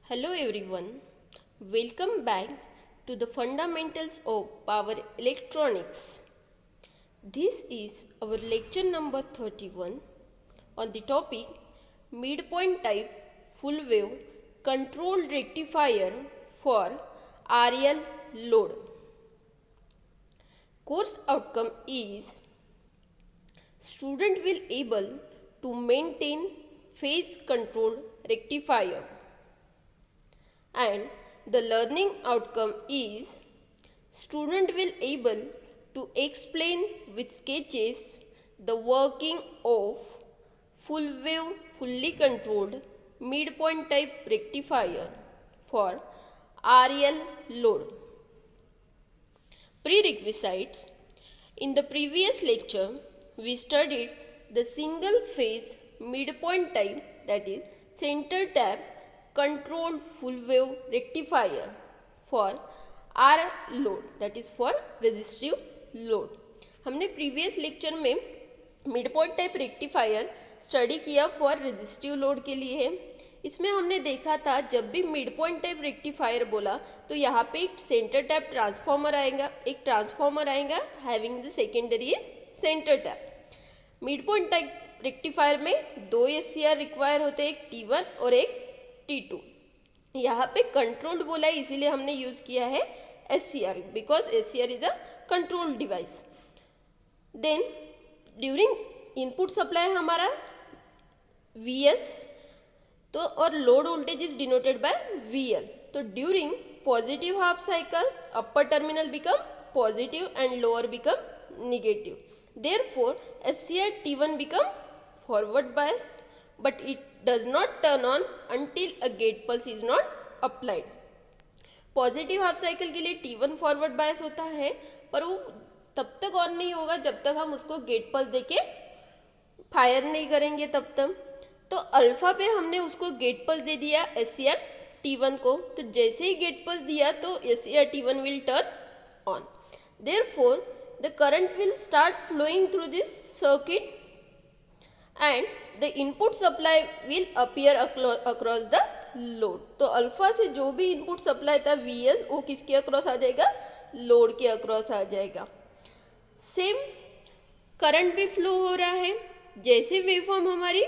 Hello everyone, welcome back to the fundamentals of power electronics. This is our lecture number 31 on the topic midpoint type full wave controlled rectifier for RL load. Course outcome is student will able to maintain phase controlled rectifier, and the learning outcome is student will able to explain with sketches the working of full wave fully controlled midpoint type rectifier for RL load. Prerequisites. In the previous lecture we studied the single phase midpoint type, that is center tap controlled full wave rectifier for R load, that is for resistive load. हमने previous lecture में mid point type rectifier study किया for resistive load के लिए है. इसमें हमने देखा था जब भी मिड पॉइंट टाइप रेक्टिफायर बोला तो यहाँ पे एक सेंटर टैप ट्रांसफॉर्मर आएगा, एक ट्रांसफॉर्मर आएगा having the secondary is centre tap. Mid point type rectifier में दो SCR रिक्वायर होते हैं, एक T1 और एक T2. यहाँ पे कंट्रोल्ड बोला है इसीलिए हमने यूज किया है SCR because SCR is a control device. Then during input supply हमारा Vs तो और load voltage is denoted by VL. तो during positive half cycle upper terminal become positive and lower become negative. Therefore SCR T1 become forward bias but it does not turn on until a gate pulse is not applied. Positive half cycle के लिए T1 forward bias होता है पर वो तब तक on नहीं होगा जब तक हम उसको गेट पल्स देके फायर नहीं करेंगे तब तक. तो अल्फा पे हमने उसको गेट पल्स दे दिया SCR T1 को, तो जैसे ही गेट पल्स दिया तो SCR T1 will turn on. Therefore the current will start flowing through this circuit and the input supply will appear across the load. तो अल्फा से जो भी इनपुट सप्लाई था Vs वो किसके अक्रॉस आ जाएगा, लोड के अक्रॉस आ जाएगा. सेम करंट भी फ्लो हो रहा है, जैसे वेवफॉर्म हमारी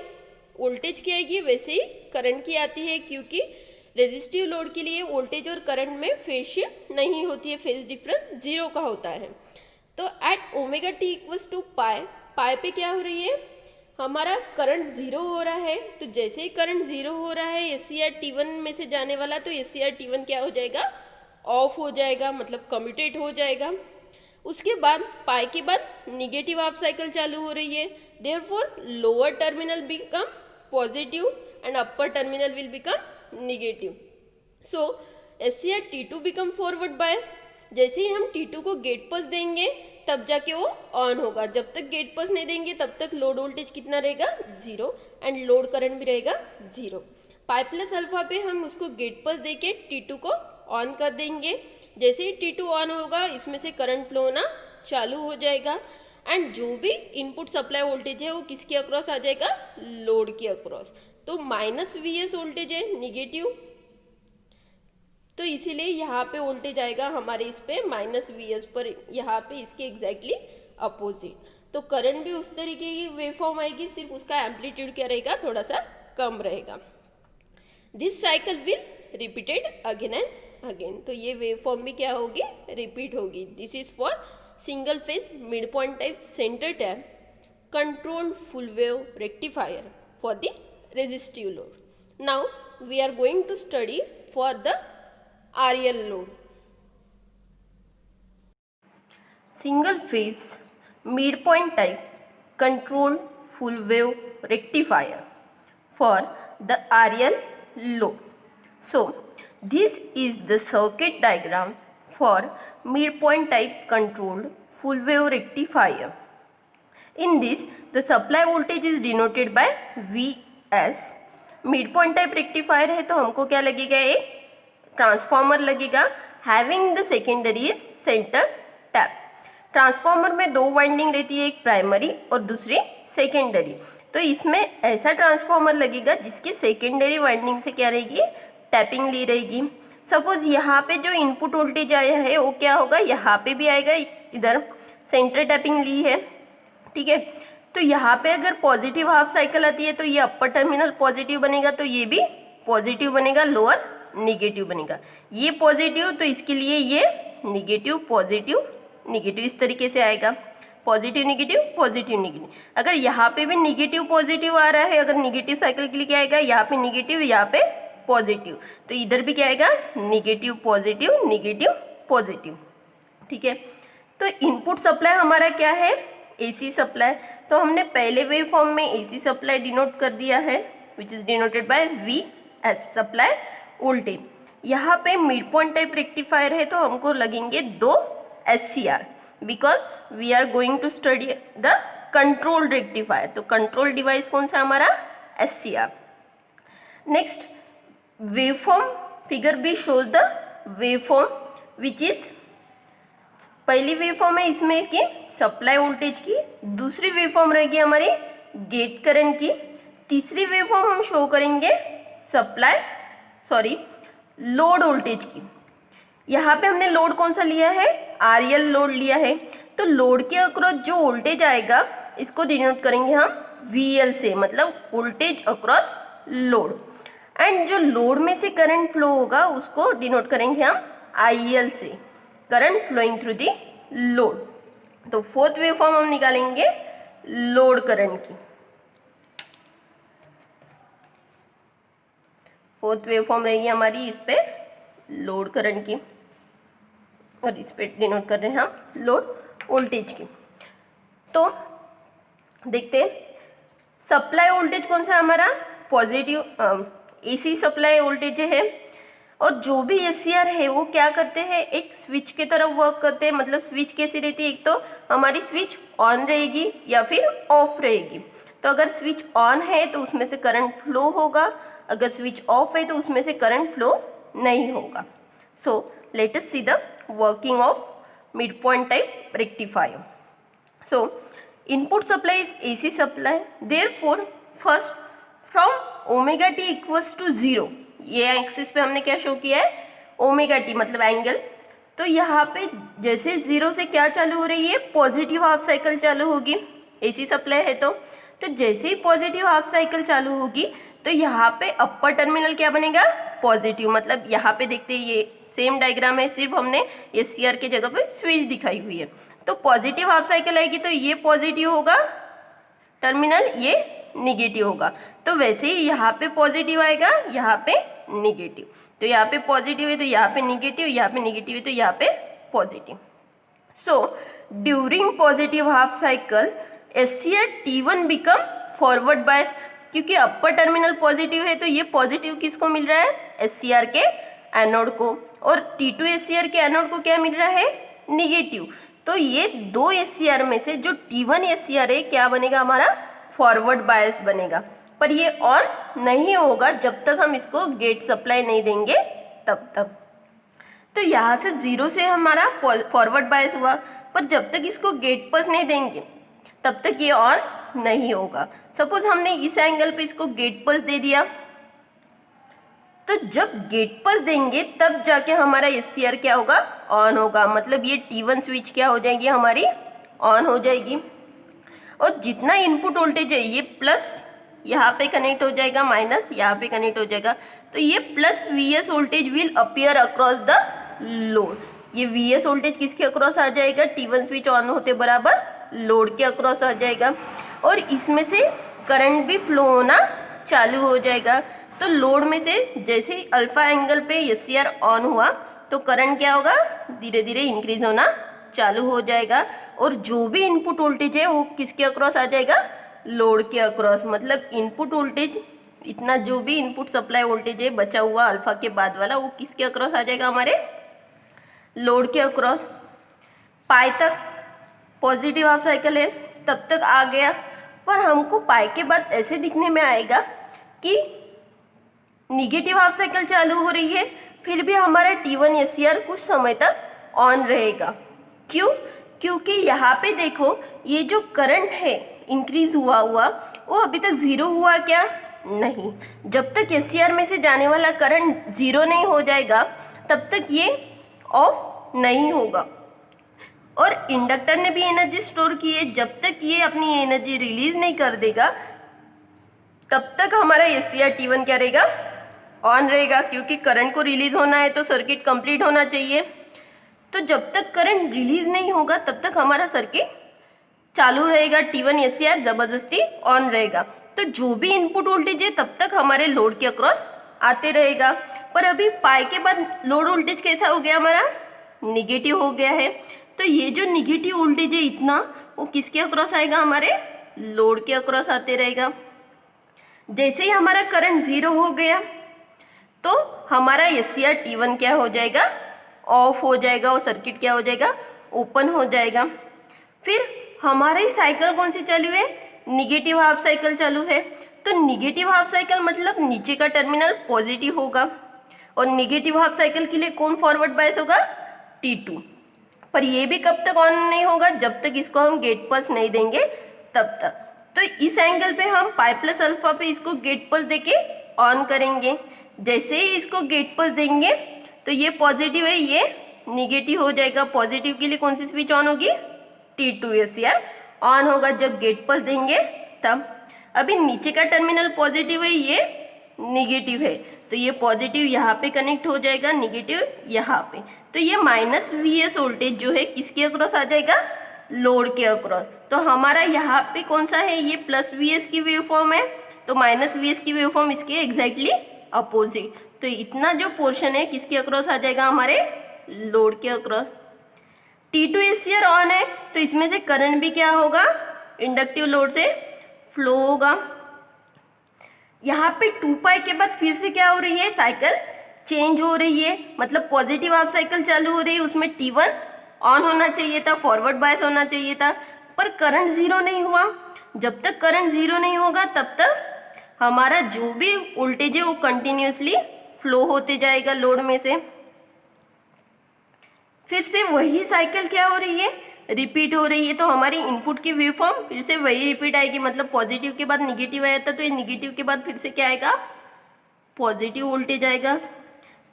वोल्टेज की आएगी वैसे ही करंट की आती है क्योंकि रेजिस्टिव लोड के लिए वोल्टेज और करंट में फेज शिफ्ट नहीं होती है, फेज डिफरेंस 0 का होता है. तो at omega T equals to pi, pi पे क्या हो रही है हमारा करंट 0 हो रहा है. तो जैसे ही करंट 0 हो रहा है SCR T1 में से जाने वाला तो SCR T1 क्या हो जाएगा, ऑफ हो जाएगा, मतलब कम्यूटेट हो जाएगा. उसके बाद पाई के बाद निगेटिव हाफ साइकिल चालू हो रही है. Therefore lower terminal become positive and upper terminal will become negative. So SCR T2 become forward बायस. जैसे ही हम T2 को गेट पल्स देंगे तब जाके वो ऑन होगा. जब तक गेट पल्स नहीं देंगे तब तक लोड वोल्टेज कितना रहेगा, 0 एंड लोड करंट भी रहेगा 0. पाई प्लस अल्फा पे हम उसको गेट पल्स देके T2 को ऑन कर देंगे. जैसे ही T2 ऑन होगा इसमें से करंट फ्लो होना चालू हो जाएगा एंड जो भी इनपुट सप्लाई वोल्टेज है वो किसके अक्रॉस आ जाएगा, लोड के अक्रॉस. तो माइनस Vs वोल्टेज है निगेटिव, तो इसीलिए यहाँ पे वोल्टेज आएगा हमारे इस पे माइनस Vs पर, यहाँ पे इसके एग्जैक्टली अपोजिट. तो करंट भी उस तरीके की वेवफॉर्म आएगी, सिर्फ उसका एम्पलीट्यूड क्या रहेगा, थोड़ा सा कम रहेगा. This cycle will repeated again and again. तो ये वेवफॉर्म भी क्या होगी, रिपीट होगी. This is for single phase mid point type centre tap controlled full wave rectifier for the resistive load. Now we are going to study for the RL load. Single phase midpoint type controlled full wave rectifier for the RL load. So this is the circuit diagram for midpoint type controlled full wave rectifier. In this the supply voltage is denoted by Vs. midpoint type rectifier है तो हमको क्या लगेगा, एक transformer लगेगा having the secondary is centre tap. Transformer में दो winding रहती है, एक प्राइमरी और दूसरी सेकेंडरी. तो इसमें ऐसा ट्रांसफॉर्मर लगेगा जिसकी सेकेंडरी वाइंडिंग से क्या रहेगी, टैपिंग ली रहेगी। सपोज यहाँ पे जो इनपुट वोल्टेज आया है वो क्या होगा, यहाँ पे भी आएगा, इधर सेंटर टैपिंग ली है, ठीक है। तो यहाँ पे अगर पॉजिटिव हाफ साइकिल आती है तो ये अपर टर्मिनल पॉजिटिव बनेगा, तो ये भी पॉजिटिव बनेगा, लोअर निगेटिव बनेगा। ये पॉजिटिव तो इसके लिए ये निगेटिव पॉजिटिव निगेटिव, इस तरीके से आएगा, पॉजिटिव निगेटिव पॉजिटिव निगेटिव। अगर यहाँ पे भी निगेटिव पॉजिटिव आ रहा है, अगर निगेटिव साइकिल के लिए क्या आएगा, यहाँ पे निगेटिव यहाँ पे पॉजिटिव, तो इधर भी क्या आएगा, निगेटिव पॉजिटिव, ठीक है। तो इनपुट सप्लाई हमारा क्या है, एसी सप्लाई। तो हमने पहले वेव फॉर्म में एसी सप्लाई डिनोट कर दिया है, which is denoted bye V S, supply voltage. यहाँ पे मिड पॉइंट टाइप रेक्टिफायर है तो हमको लगेंगे 2 SCR, because we are going to study the control rectifier. तो कंट्रोल डिवाइस कौन सा हमारा, SCR। नेक्स्ट वेवफॉर्म फिगर भी shows the waveform which is, पहली वेवफॉर्म है इसमें की सप्लाई वोल्टेज की, दूसरी वेवफॉर्म रहेगी हमारी गेट करंट की, तीसरी वेवफॉर्म हम शो करेंगे लोड वोल्टेज की। यहाँ पे हमने लोड कौन सा लिया है, RL लोड लिया है। तो लोड के अक्रॉस जो वोल्टेज आएगा इसको डिनोट करेंगे हम VL से, मतलब वोल्टेज अक्रॉस लोड। एंड जो लोड में से करंट फ्लो होगा उसको डिनोट करेंगे हम IL से, current flowing through the load. तो फोर्थ वेवफॉर्म हम निकालेंगे लोड करंट की। फोर्थ वेवफॉर्म रहेगी हमारी इस पे लोड करंट की, और इस पे डिनोट कर रहे हैं हम लोड वोल्टेज की। तो देखते हैं सप्लाई वोल्टेज कौन सा हमारा, पॉजिटिव AC सप्लाई वोल्टेज है। और जो भी SCR है वो क्या करते हैं, एक स्विच के तरफ वर्क करते हैं। मतलब स्विच कैसी रहती है, एक तो हमारी स्विच ऑन रहेगी या फिर ऑफ रहेगी। तो अगर स्विच ऑन है तो उसमें से करंट फ्लो होगा, अगर स्विच ऑफ है तो उसमें से करंट फ्लो नहीं होगा। So let us see the working of mid point type rectifier. So input supply is AC supply, therefore first from omega T equals to 0, ये एक्सिस पे हमने क्या शो किया है, ओमेगा टी मतलब एंगल। तो यहाँ पे जैसे 0 से क्या चालू हो रही है, पॉजिटिव हाफ साइकिल चालू होगी, AC सप्लाई है तो जैसे ही पॉजिटिव हाफ साइकिल चालू होगी तो यहाँ पे अपर टर्मिनल क्या बनेगा, पॉजिटिव। मतलब यहाँ पे देखते हैं ये सेम डायग्राम है, सिर्फ हमने SCR के जगह पे स्विच दिखाई हुई है। तो पॉजिटिव हाफ साइकिल आएगी तो ये पॉजिटिव होगा टर्मिनल, ये निगेटिव होगा। तो वैसे ही यहाँ पे पॉजिटिव आएगा, यहाँ पे निगेटिव। तो यहाँ पे पॉजिटिव है तो यहाँ पे निगेटिव, यहाँ पे निगेटिव है तो यहाँ पे positive. So during positive half cycle SCR T1 become forward बायस, क्योंकि अपर टर्मिनल पॉजिटिव है तो ये पॉजिटिव किसको मिल रहा है, SCR के एनोड को, और T2 SCR के एनोड को क्या मिल रहा है, निगेटिव। तो ये 2 SCR में से जो T1 SCR है क्या बनेगा हमारा, फॉरवर्ड बायस बनेगा। पर ये ऑन नहीं होगा जब तक हम इसको गेट सप्लाई नहीं देंगे तब तक। तो यहाँ से 0 से हमारा फॉरवर्ड बायस हुआ, पर जब तक इसको गेट पल्स नहीं देंगे तब तक ये ऑन नहीं होगा। सपोज हमने इस एंगल पे इसको गेट पल्स दे दिया, तो जब गेट पल्स देंगे तब जाके हमारा SCR क्या होगा, ऑन होगा। मतलब ये T1 स्विच क्या हो जाएगी हमारी, ऑन हो जाएगी। और जितना इनपुट वोल्टेज है ये प्लस यहाँ पे कनेक्ट हो जाएगा, माइनस यहाँ पे कनेक्ट हो जाएगा। तो ये plus VS voltage will appear across the load. ये VS वोल्टेज किसके अक्रॉस आ जाएगा, T1 स्विच ऑन होते बराबर लोड के अक्रॉस आ जाएगा, और इसमें से करंट भी फ्लो होना चालू हो जाएगा। तो लोड में से जैसे ही अल्फा एंगल पे SCR ऑन हुआ तो करंट क्या होगा, धीरे धीरे इंक्रीज होना चालू हो जाएगा, और जो भी इनपुट वोल्टेज है वो किसके अक्रॉस आ जाएगा, लोड के अक्रॉस। मतलब इनपुट वोल्टेज इतना जो भी इनपुट सप्लाई वोल्टेज है बचा हुआ अल्फा के बाद वाला, वो किसके अक्रॉस आ जाएगा, हमारे लोड के अक्रॉस। पाई तक पॉजिटिव हाफ साइकिल है तब तक आ गया, पर हमको पाई के बाद ऐसे दिखने में आएगा कि निगेटिव हाफ साइकिल चालू हो रही है, फिर भी हमारा T1 SCR कुछ समय तक ऑन रहेगा। क्यों, क्योंकि यहाँ पे देखो ये जो करंट है इंक्रीज हुआ वो अभी तक 0 हुआ क्या, नहीं। जब तक एससीआर में से जाने वाला करंट ज़ीरो नहीं हो जाएगा तब तक ये ऑफ नहीं होगा। और इंडक्टर ने भी एनर्जी स्टोर की है, जब तक ये अपनी एनर्जी रिलीज नहीं कर देगा तब तक हमारा एससीआर T1 क्या रहेगा, ऑन रहेगा, क्योंकि करंट को रिलीज होना है तो सर्किट कंप्लीट होना चाहिए। तो जब तक करंट रिलीज नहीं होगा तब तक हमारा सर्किट चालू रहेगा, T1 एससीआर जबरदस्ती ऑन रहेगा। तो जो भी इनपुट वोल्टेज है तब तक हमारे लोड के अक्रॉस आते रहेगा। पर अभी पाई के बाद लोड वोल्टेज कैसा हो गया, हमारा निगेटिव हो गया है। तो ये जो निगेटिव वोल्टेज है इतना, वो किसके अक्रॉस आएगा, हमारे लोड के अक्रॉस आते रहेगा। जैसे ही हमारा करंट ज़ीरो हो गया तो हमारा एससीआर T1 क्या हो जाएगा, ऑफ हो जाएगा, और सर्किट क्या हो जाएगा, ओपन हो जाएगा। फिर हमारी साइकिल कौन सी चालू है, निगेटिव हाफ साइकिल चालू है। तो निगेटिव हाफ साइकिल मतलब नीचे का टर्मिनल पॉजिटिव होगा, और निगेटिव हाफ साइकिल के लिए कौन फॉरवर्ड बायस होगा, T2। पर ये भी कब तक ऑन नहीं होगा, जब तक इसको हम गेट पल्स नहीं देंगे तब तक। तो इस एंगल पे हम पाई प्लस अल्फा पे इसको गेट पल्स देके ऑन करेंगे। जैसे ही इसको गेट पल्स देंगे तो ये पॉजिटिव है, ये निगेटिव हो जाएगा। पॉजिटिव के लिए कौन सी स्विच ऑन होगी, T2 एससीआर ऑन होगा जब गेट पल्स देंगे तब। अभी नीचे का टर्मिनल पॉजिटिव है, ये निगेटिव है, तो ये पॉजिटिव यहाँ पे कनेक्ट हो जाएगा, निगेटिव यहाँ पे। तो ये माइनस VS वोल्टेज जो है किसके अक्रॉस आ जाएगा, लोड के अक्रॉस। तो हमारा यहाँ पे कौन सा है, ये प्लस VS की वेव फॉर्म है, तो माइनस VS की वेव फॉर्म इसके एग्जैक्टली अपोजिट। तो इतना जो पोर्शन है किसके अक्रॉस आ जाएगा, हमारे लोड के अक्रॉस। T2 एससीआर ऑन है तो इसमें से करंट भी क्या होगा, इंडक्टिव लोड से फ्लो होगा। यहाँ पे 2 पाई के बाद फिर से क्या हो रही है, साइकिल चेंज हो रही है, मतलब पॉजिटिव हाफ साइकिल चालू हो रही है। उसमें T1 ऑन होना चाहिए था, फॉरवर्ड बायस होना चाहिए था, पर करंट ज़ीरो नहीं हुआ। जब तक करंट ज़ीरो नहीं होगा तब तक हमारा जो भी वोल्टेज है वो कंटिन्यूसली फ्लो होते जाएगा लोड में से। फिर से वही साइकिल क्या हो रही है, रिपीट हो रही है। तो हमारी इनपुट की वेव फॉर्म फिर से वही रिपीट आएगी, मतलब पॉजिटिव के बाद निगेटिव आया था तो ये निगेटिव के बाद फिर से क्या आएगा, पॉजिटिव वोल्टेज आएगा।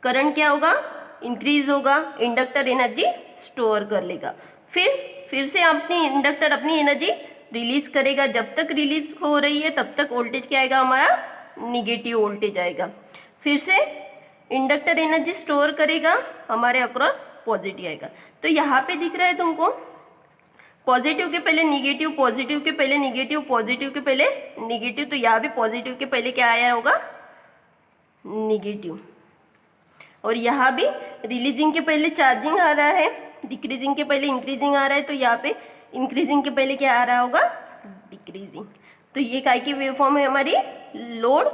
करंट क्या होगा, इंक्रीज होगा, इंडक्टर एनर्जी स्टोर कर लेगा। फिर से अपनी इंडक्टर अपनी एनर्जी रिलीज करेगा। जब तक रिलीज हो रही है तब तक वोल्टेज क्या आएगा, हमारा निगेटिव वोल्टेज आएगा। फिर से इंडक्टर एनर्जी स्टोर करेगा, हमारे अक्रॉस पॉजिटिव आएगा। तो यहाँ पे दिख रहा है तुमको, पॉजिटिव के पहले निगेटिव, पॉजिटिव के पहले निगेटिव, पॉजिटिव के पहले निगेटिव। तो यहाँ भी पॉजिटिव के पहले क्या आया होगा, निगेटिव। और यहाँ भी रिलीजिंग के पहले चार्जिंग आ रहा है, डिक्रीजिंग के पहले इंक्रीजिंग आ रहा है। तो यहाँ पे इंक्रीजिंग के पहले क्या आ रहा होगा, डिक्रीजिंग। तो ये काय की वेव फॉर्म है, हमारी लोड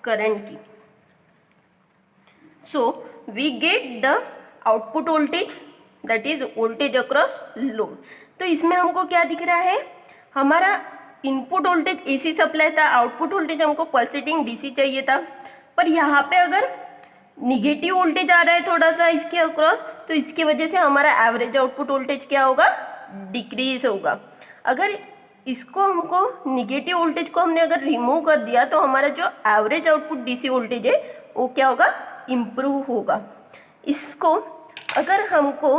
करंट की। So we get the output voltage, that is voltage across load. तो इसमें हमको क्या दिख रहा है, हमारा इनपुट वोल्टेज AC सप्लाई था, आउटपुट वोल्टेज हमको पल्सेटिंग DC चाहिए था। पर यहाँ पे अगर निगेटिव वोल्टेज आ रहा है थोड़ा सा इसके अक्रॉस, तो इसकी वजह से हमारा एवरेज आउटपुट वोल्टेज क्या होगा, डिक्रीज होगा। अगर इसको हमको निगेटिव वोल्टेज को हमने अगर रिमूव कर दिया तो हमारा जो एवरेज आउटपुट DC वोल्टेज है वो क्या होगा, इम्प्रूव होगा। इसको अगर हमको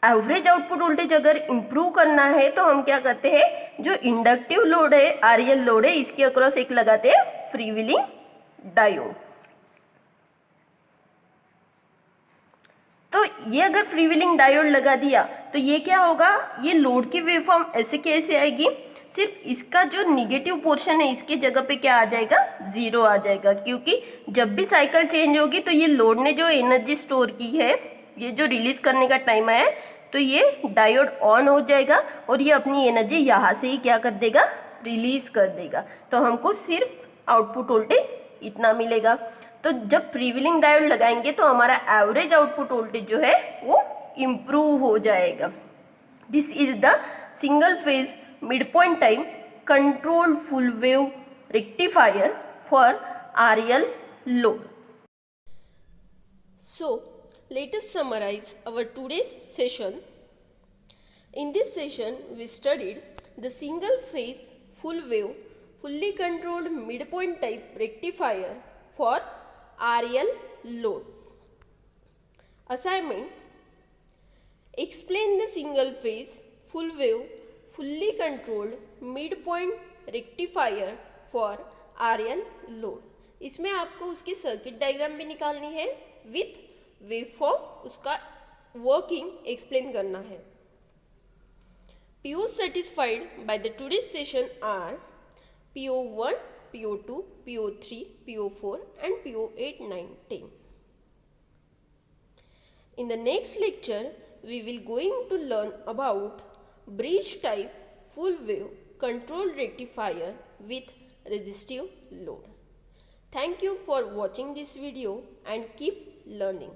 एवरेज आउटपुट वोल्टेज अगर इम्प्रूव करना है तो हम क्या करते हैं, जो इंडक्टिव लोड है, RL लोड है, इसके अक्रॉस एक लगाते हैं फ्रीव्हीलिंग डायोड। तो ये अगर फ्रीव्हीलिंग डायोड लगा दिया तो ये क्या होगा, ये लोड की वेवफॉर्म ऐसे कैसे आएगी, सिर्फ इसका जो निगेटिव पोर्शन है इसके जगह पे क्या आ जाएगा, जीरो आ जाएगा। क्योंकि जब भी साइकिल चेंज होगी तो ये लोड ने जो एनर्जी स्टोर की है, ये जो रिलीज करने का टाइम आया है, तो ये डायोड ऑन हो जाएगा और ये अपनी एनर्जी यहाँ से ही क्या कर देगा, रिलीज कर देगा। तो हमको सिर्फ आउटपुट वोल्टेज इतना मिलेगा। तो जब फ्रीव्हीलिंग डायोड लगाएंगे तो हमारा एवरेज आउटपुट वोल्टेज जो है वो इम्प्रूव हो जाएगा। This is the single phase mid point time controlled full wave rectifier for RL load. So let us summarize our today's session. In this session we studied the single phase full wave fully controlled midpoint type rectifier for RL load. Assignment: explain the single phase full wave fully controlled midpoint rectifier for RL load. इसमें आपको उसकी circuit diagram भी निकालनी है with waveform, उसका working explain करना है. PO satisfied by the today's session are PO1, PO2, PO3, PO4 and PO8, 9, 10. In the next lecture, we will going to learn about bridge type full wave controlled rectifier with resistive load. Thank you for watching this video and keep learning.